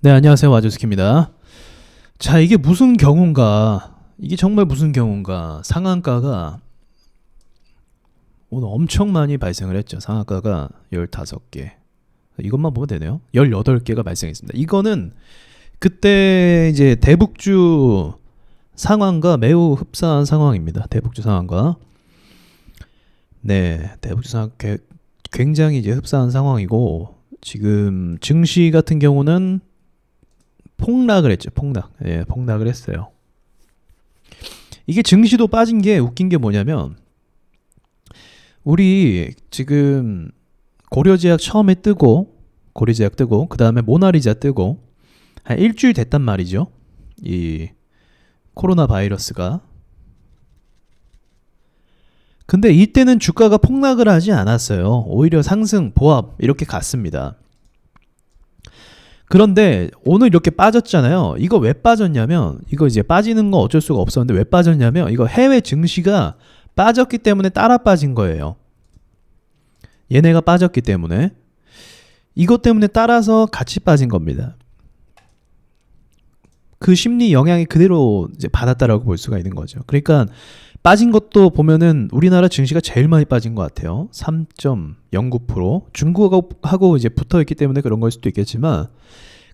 네, 안녕하세요. 와주스키입니다. 자, 이게 무슨 경우인가? 이게 정말 무슨 경우인가? 상한가가 오늘 엄청 많이 발생을 했죠. 상한가가 15개. 이것만 보면 되네요. 18개가 발생했습니다. 이거는 그때 이제 대북주 상황과 매우 흡사한 상황입니다. 대북주 상황과. 네, 대북주 상황 굉장히 이제 흡사한 상황이고, 지금 증시 같은 경우는 폭락을 했죠. 폭락을 했어요. 이게 증시도 빠진 게 웃긴 게 뭐냐면, 우리 지금 고려제약 처음에 뜨고, 그 다음에 모나리자 뜨고 한 일주일 됐단 말이죠. 이 코로나 바이러스가. 근데 이때는 주가가 폭락을 하지 않았어요. 오히려 상승, 보합 이렇게 갔습니다. 그런데 오늘 이렇게 빠졌잖아요. 이거 왜 빠졌냐면, 이거 이제 빠지는 거 어쩔 수가 없었는데 왜 빠졌냐면, 이거 해외 증시가 빠졌기 때문에 따라 빠진 거예요. 얘네가 빠졌기 때문에. 이것 때문에 따라서 같이 빠진 겁니다. 그 심리 영향이 그대로 이제 받았다라고 볼 수가 있는 거죠. 그러니까 빠진 것도 보면은 우리나라 증시가 제일 많이 빠진 것 같아요. 3.09%. 중국하고 이제 붙어 있기 때문에 그런 걸 수도 있겠지만,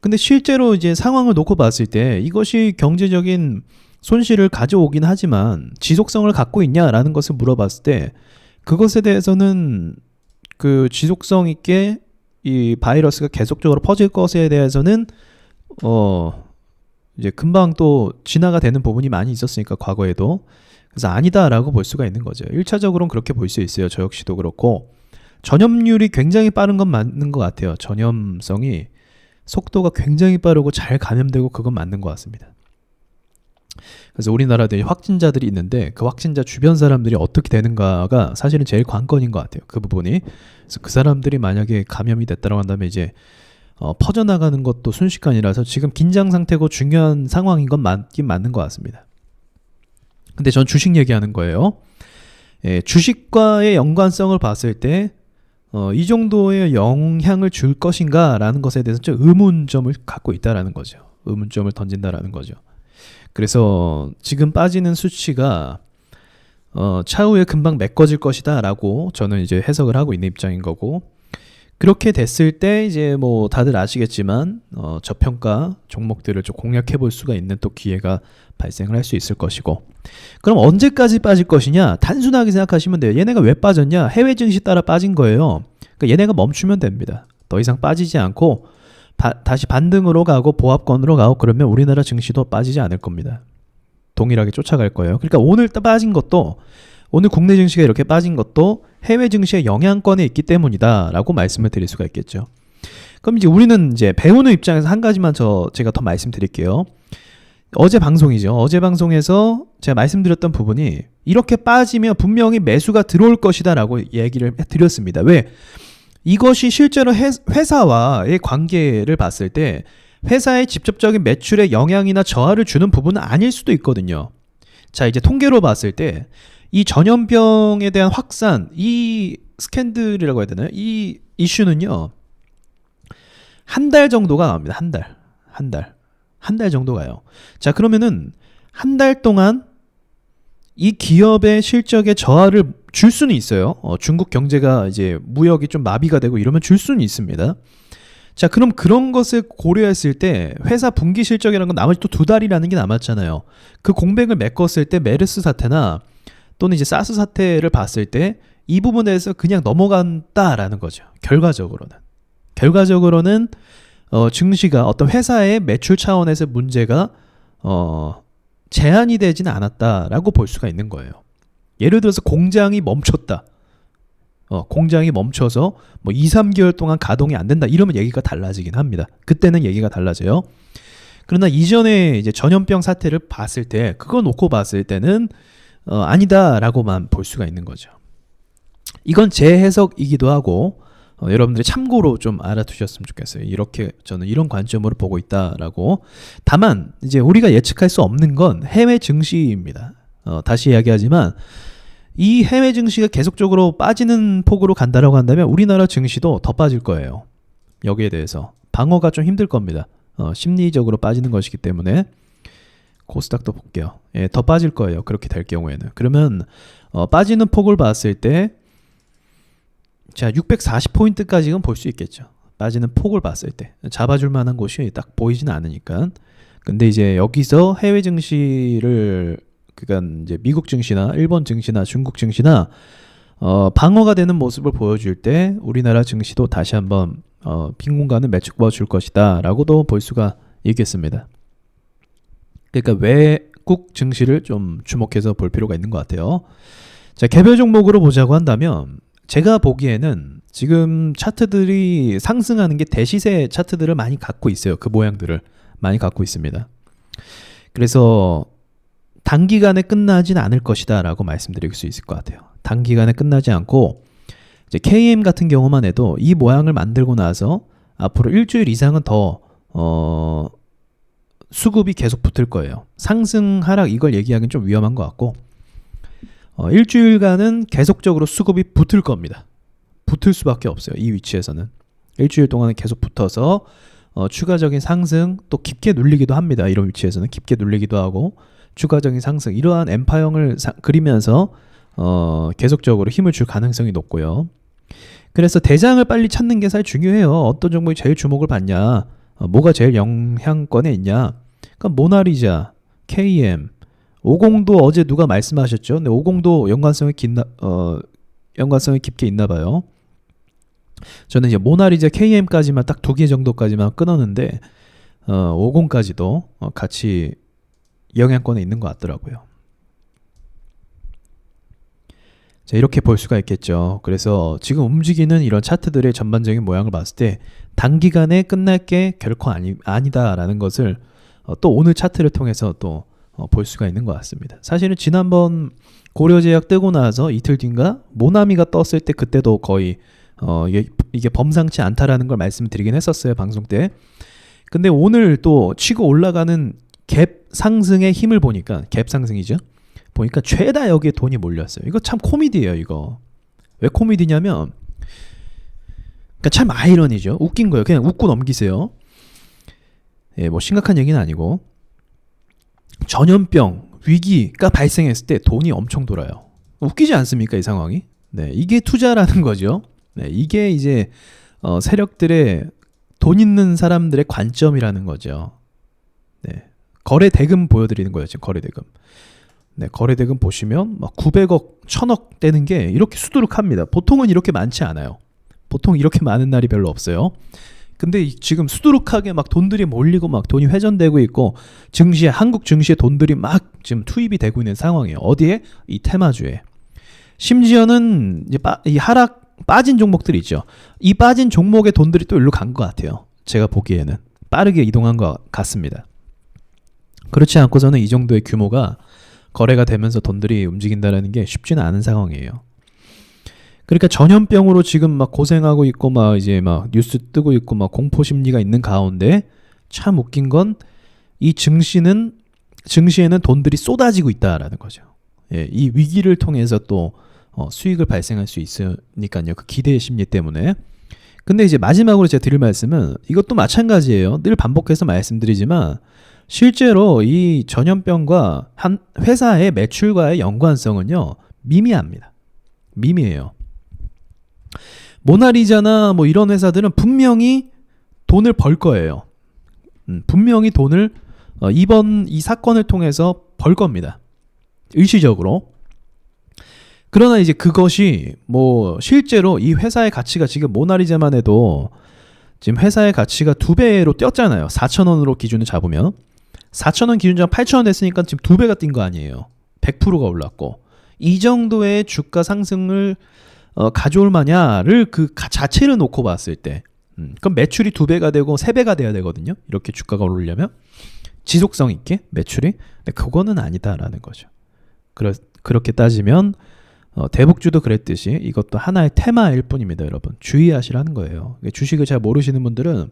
근데 실제로 이제 상황을 놓고 봤을 때 이것이 경제적인 손실을 가져오긴 하지만 지속성을 갖고 있냐라는 것을 물어봤을 때, 그것에 대해서는 그 지속성 있게 이 바이러스가 계속적으로 퍼질 것에 대해서는 이제 금방 또 진화가 되는 부분이 많이 있었으니까, 과거에도. 그래서 아니다라고 볼 수가 있는 거죠. 1차적으로는 그렇게 볼 수 있어요. 저 역시도 그렇고. 전염률이 굉장히 빠른 건 맞는 것 같아요. 전염성이 속도가 굉장히 빠르고 잘 감염되고, 그건 맞는 것 같습니다. 그래서 우리나라도 확진자들이 있는데 그 확진자 주변 사람들이 어떻게 되는가가 사실은 제일 관건인 것 같아요. 그 부분이. 그래서 그 사람들이 만약에 감염이 됐다고 한다면 이제 퍼져나가는 것도 순식간이라서 지금 긴장 상태고 중요한 상황인 건 맞긴 맞는 것 같습니다. 근데 전 주식 얘기하는 거예요. 예, 주식과의 연관성을 봤을 때 이 정도의 영향을 줄 것인가 라는 것에 대해서 좀 의문점을 갖고 있다라는 거죠. 의문점을 던진다라는 거죠. 그래서 지금 빠지는 수치가 차후에 금방 메꿔질 것이다 라고 저는 이제 해석을 하고 있는 입장인 거고, 그렇게 됐을 때 이제 뭐 다들 아시겠지만 저평가 종목들을 좀 공략해 볼 수가 있는 또 기회가 발생을 할 수 있을 것이고, 그럼 언제까지 빠질 것이냐? 단순하게 생각하시면 돼요. 얘네가 왜 빠졌냐? 해외 증시 따라 빠진 거예요. 그러니까 얘네가 멈추면 됩니다. 더 이상 빠지지 않고 다시 반등으로 가고 보합권으로 가고, 그러면 우리나라 증시도 빠지지 않을 겁니다. 동일하게 쫓아갈 거예요. 그러니까 오늘 빠진 것도, 오늘 국내 증시가 이렇게 빠진 것도 해외 증시의 영향권에 있기 때문이다 라고 말씀을 드릴 수가 있겠죠. 그럼 이제 우리는 이제 배우는 입장에서 한 가지만 제가 더 말씀드릴게요. 어제 방송이죠. 어제 방송에서 제가 말씀드렸던 부분이, 이렇게 빠지면 분명히 매수가 들어올 것이다 라고 얘기를 드렸습니다. 왜? 이것이 실제로 회사와의 관계를 봤을 때 회사의 직접적인 매출에 영향이나 저하를 주는 부분은 아닐 수도 있거든요. 자, 이제 통계로 봤을 때 이 전염병에 대한 확산, 이 스캔들이라고 해야 되나요? 이 이슈는요, 한 달 정도가 나옵니다. 한 달 정도 가요. 자, 그러면은 한 달 동안 이 기업의 실적에 저하를 줄 수는 있어요. 중국 경제가 이제 무역이 좀 마비가 되고 이러면 줄 수는 있습니다. 자, 그럼 그런 것을 고려했을 때 회사 분기 실적이라는 건 나머지 또 2달이라는 게 남았잖아요. 그 공백을 메꿨을 때 메르스 사태나 또는 이제 사스 사태를 봤을 때 이 부분에 대해서 그냥 넘어간다라는 거죠. 결과적으로는 증시가 어떤 회사의 매출 차원에서 문제가 제한이 되지는 않았다라고 볼 수가 있는 거예요. 예를 들어서 공장이 멈췄다. 공장이 멈춰서 뭐 2-3개월 동안 가동이 안 된다. 이러면 얘기가 달라지긴 합니다. 그때는 얘기가 달라져요. 그러나 이전에 이제 전염병 사태를 봤을 때, 그거 놓고 봤을 때는 아니다라고만 볼 수가 있는 거죠. 이건 제 해석이기도 하고 여러분들이 참고로 좀 알아두셨으면 좋겠어요. 이렇게 저는 이런 관점으로 보고 있다라고. 다만 이제 우리가 예측할 수 없는 건 해외 증시입니다. 다시 이야기하지만 이 해외 증시가 계속적으로 빠지는 폭으로 간다라고 한다면 우리나라 증시도 더 빠질 거예요. 여기에 대해서 방어가 좀 힘들 겁니다. 심리적으로 빠지는 것이기 때문에 코스닥도 볼게요. 예, 더 빠질 거예요. 그렇게 될 경우에는. 그러면 빠지는 폭을 봤을 때 자, 640포인트까지는 볼 수 있겠죠. 빠지는 폭을 봤을 때 잡아줄 만한 곳이 딱 보이지는 않으니까. 근데 이제 여기서 해외 증시를 그러니까 이제 미국 증시나 일본 증시나 중국 증시나 방어가 되는 모습을 보여줄 때 우리나라 증시도 다시 한번 빈 공간을 메꿔 줄 것이다 라고도 볼 수가 있겠습니다. 그러니까 외국 증시를 좀 주목해서 볼 필요가 있는 것 같아요. 자, 개별 종목으로 보자고 한다면 제가 보기에는 지금 차트들이 상승하는 게 대시세 차트들을 많이 갖고 있어요. 그 모양들을 많이 갖고 있습니다. 그래서 단기간에 끝나진 않을 것이다 라고 말씀드릴 수 있을 것 같아요. 단기간에 끝나지 않고 이제 KM 같은 경우만 해도 이 모양을 만들고 나서 앞으로 일주일 이상은 더 수급이 계속 붙을 거예요. 상승 하락 이걸 얘기하기는 좀 위험한 것 같고 일주일간은 계속적으로 수급이 붙을 겁니다. 붙을 수밖에 없어요. 이 위치에서는 일주일 동안 계속 붙어서 추가적인 상승 또 깊게 눌리기도 합니다. 이런 위치에서는 깊게 눌리기도 하고 추가적인 상승 이러한 엠파형을 그리면서 계속적으로 힘을 줄 가능성이 높고요. 그래서 대장을 빨리 찾는 게 사실 중요해요. 어떤 종목이 제일 주목을 받냐, 뭐가 제일 영향권에 있냐. 그러니까 모나리자, KM, 50도 어제 누가 말씀하셨죠? 근데 50도 연관성이 깊게 있나 봐요. 저는 이제 모나리자 KM까지만 딱 2개 정도까지만 끊었는데 50까지도 같이 영향권에 있는 것 같더라고요. 자, 이렇게 볼 수가 있겠죠. 그래서 지금 움직이는 이런 차트들의 전반적인 모양을 봤을 때 단기간에 끝날 게 결코 아니다라는 것을 또 오늘 차트를 통해서 또 볼 수가 있는 것 같습니다. 사실은 지난번 고려제약 뜨고 나서 이틀 뒤인가 모나미가 떴을 때 그때도 거의 이게 범상치 않다라는 걸 말씀드리긴 했었어요. 방송 때. 근데 오늘 또 치고 올라가는 갭 상승의 힘을 보니까 갭 상승이죠. 보니까 죄다 여기에 돈이 몰렸어요. 이거 참 코미디예요. 이거 왜 코미디냐면 그러니까 참 아이러니죠. 웃긴 거예요. 그냥 웃고 넘기세요. 예, 뭐 심각한 얘기는 아니고 전염병 위기가 발생했을 때 돈이 엄청 돌아요. 웃기지 않습니까? 이 상황이. 네, 이게 투자라는 거죠. 네, 이게 이제 세력들의 돈 있는 사람들의 관점이라는 거죠. 네, 거래 대금 보여드리는 거예요. 지금 거래 대금. 네, 거래 대금 보시면 막 900억, 1000억 되는 게 이렇게 수두룩합니다. 보통은 이렇게 많지 않아요. 보통 이렇게 많은 날이 별로 없어요. 근데 지금 수두룩하게 막 돈들이 몰리고 막 돈이 회전되고 있고 증시에 한국 증시에 돈들이 막 지금 투입이 되고 있는 상황이에요. 어디에? 이 테마주에. 심지어는 이제 이 하락 빠진 종목들이 있죠. 이 빠진 종목의 돈들이 또 일로 간 것 같아요. 제가 보기에는 빠르게 이동한 것 같습니다. 그렇지 않고서는 이 정도의 규모가 거래가 되면서 돈들이 움직인다는 게 쉽지는 않은 상황이에요. 그러니까 전염병으로 지금 막 고생하고 있고 막 이제 막 뉴스 뜨고 있고 막 공포 심리가 있는 가운데 참 웃긴 건 이 증시에는 돈들이 쏟아지고 있다라는 거죠. 예, 이 위기를 통해서 또 수익을 발생할 수 있으니까요. 그 기대의 심리 때문에. 근데 이제 마지막으로 제가 드릴 말씀은 이것도 마찬가지예요. 늘 반복해서 말씀드리지만 실제로 이 전염병과 한 회사의 매출과의 연관성은요 미미합니다. 미미해요. 모나리자나 뭐 이런 회사들은 분명히 돈을 벌 거예요. 분명히 돈을 이번 이 사건을 통해서 벌 겁니다. 일시적으로. 그러나 이제 그것이 뭐 실제로 이 회사의 가치가 지금 모나리자만 해도 지금 회사의 가치가 2배로 뛰었잖아요. 4,000원으로 기준을 잡으면 4,000원 기준 잡으면 8,000원 됐으니까 지금 2배가 뛴 거 아니에요. 100%가 올랐고 이 정도의 주가 상승을 가져올 마냐를 그 자체를 놓고 봤을 때 그럼 매출이 2배가 되고 3배가 돼야 되거든요. 이렇게 주가가 오르려면 지속성 있게 매출이. 근데 그거는 아니다라는 거죠. 그렇게 따지면 대북주도 그랬듯이 이것도 하나의 테마일 뿐입니다. 여러분 주의하시라는 거예요. 주식을 잘 모르시는 분들은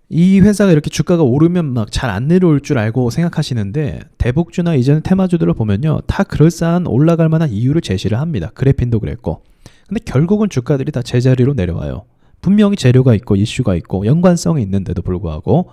이 회사가 이렇게 주가가 오르면 막 잘 안 내려올 줄 알고 생각하시는데 대북주나 이전 테마주들을 보면요 다 그럴싸한 올라갈 만한 이유를 제시를 합니다. 그래핀도 그랬고. 근데 결국은 주가들이 다 제자리로 내려와요. 분명히 재료가 있고 이슈가 있고 연관성이 있는데도 불구하고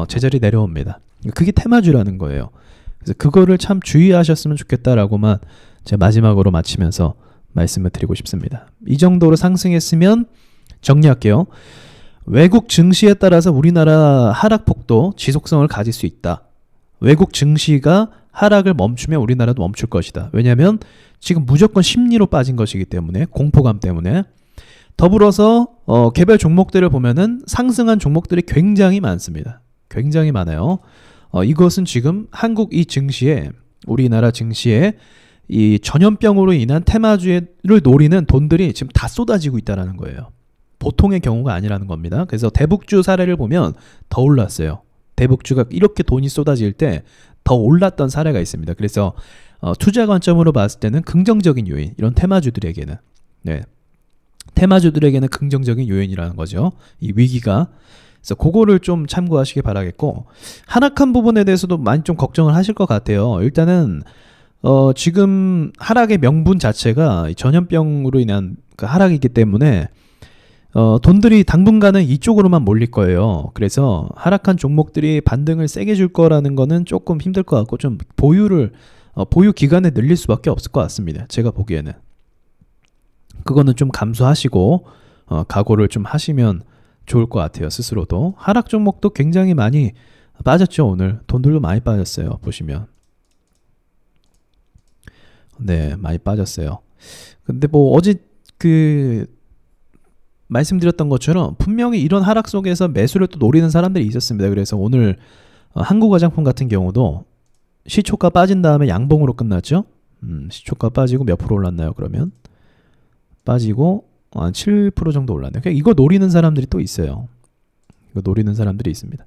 제자리 내려옵니다. 그게 테마주라는 거예요. 그래서 그거를 참 주의하셨으면 좋겠다라고만 제가 마지막으로 마치면서 말씀을 드리고 싶습니다. 이 정도로 상승했으면 정리할게요. 외국 증시에 따라서 우리나라 하락폭도 지속성을 가질 수 있다. 외국 증시가 하락을 멈추면 우리나라도 멈출 것이다. 왜냐하면 지금 무조건 심리로 빠진 것이기 때문에, 공포감 때문에. 더불어서 개별 종목들을 보면은 상승한 종목들이 굉장히 많습니다. 굉장히 많아요. 이것은 지금 한국 이 증시에, 우리나라 증시에 이 전염병으로 인한 테마주를 노리는 돈들이 지금 다 쏟아지고 있다는 거예요. 보통의 경우가 아니라는 겁니다. 그래서 대북주 사례를 보면 더 올랐어요. 대북주가 이렇게 돈이 쏟아질 때 더 올랐던 사례가 있습니다. 그래서 투자 관점으로 봤을 때는 긍정적인 요인, 이런 테마주들에게는, 네, 테마주들에게는 긍정적인 요인이라는 거죠. 이 위기가. 그래서 그거를 좀 참고하시기 바라겠고, 하락한 부분에 대해서도 많이 좀 걱정을 하실 것 같아요. 일단은 지금 하락의 명분 자체가 전염병으로 인한 그 하락이기 때문에 돈들이 당분간은 이쪽으로만 몰릴 거예요. 그래서 하락한 종목들이 반등을 세게 줄 거라는 거는 조금 힘들 것 같고, 좀 보유 기간을 늘릴 수밖에 없을 것 같습니다. 제가 보기에는. 그거는 좀 감수하시고 각오를 좀 하시면 좋을 것 같아요. 스스로도. 하락 종목도 굉장히 많이 빠졌죠. 오늘 돈들도 많이 빠졌어요. 보시면. 네, 많이 빠졌어요. 근데 뭐 어제 말씀드렸던 것처럼 분명히 이런 하락 속에서 매수를 또 노리는 사람들이 있었습니다. 그래서 오늘 한국화장품 같은 경우도 시초가 빠진 다음에 양봉으로 끝났죠. 시초가 빠지고 몇 프로 올랐나요? 그러면 빠지고 한 7% 정도 올랐네요. 그러니까 이거 노리는 사람들이 또 있어요. 이거 노리는 사람들이 있습니다.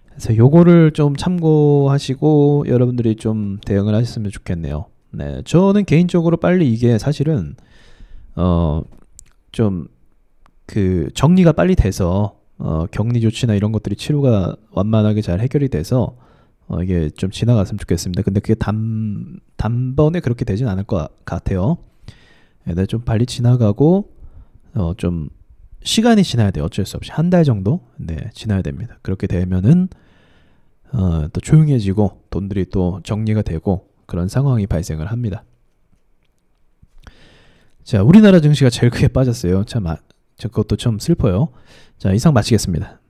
그래서 요거를 좀 참고하시고 여러분들이 좀 대응을 하셨으면 좋겠네요. 네, 저는 개인적으로 빨리 이게 사실은 좀 정리가 빨리 돼서 격리 조치나 이런 것들이 치료가 완만하게 잘 해결이 돼서 이게 좀 지나갔으면 좋겠습니다. 근데 그게 단번에 그렇게 되진 않을 것 같아요. 네, 좀 빨리 지나가고 좀 시간이 지나야 돼요. 어쩔 수 없이 한 달 정도 지나야 됩니다. 그렇게 되면은 또 조용해지고 돈들이 또 정리가 되고 그런 상황이 발생을 합니다. 자, 우리나라 증시가 제일 크게 빠졌어요. 참 그것도 좀 슬퍼요. 자, 이상 마치겠습니다.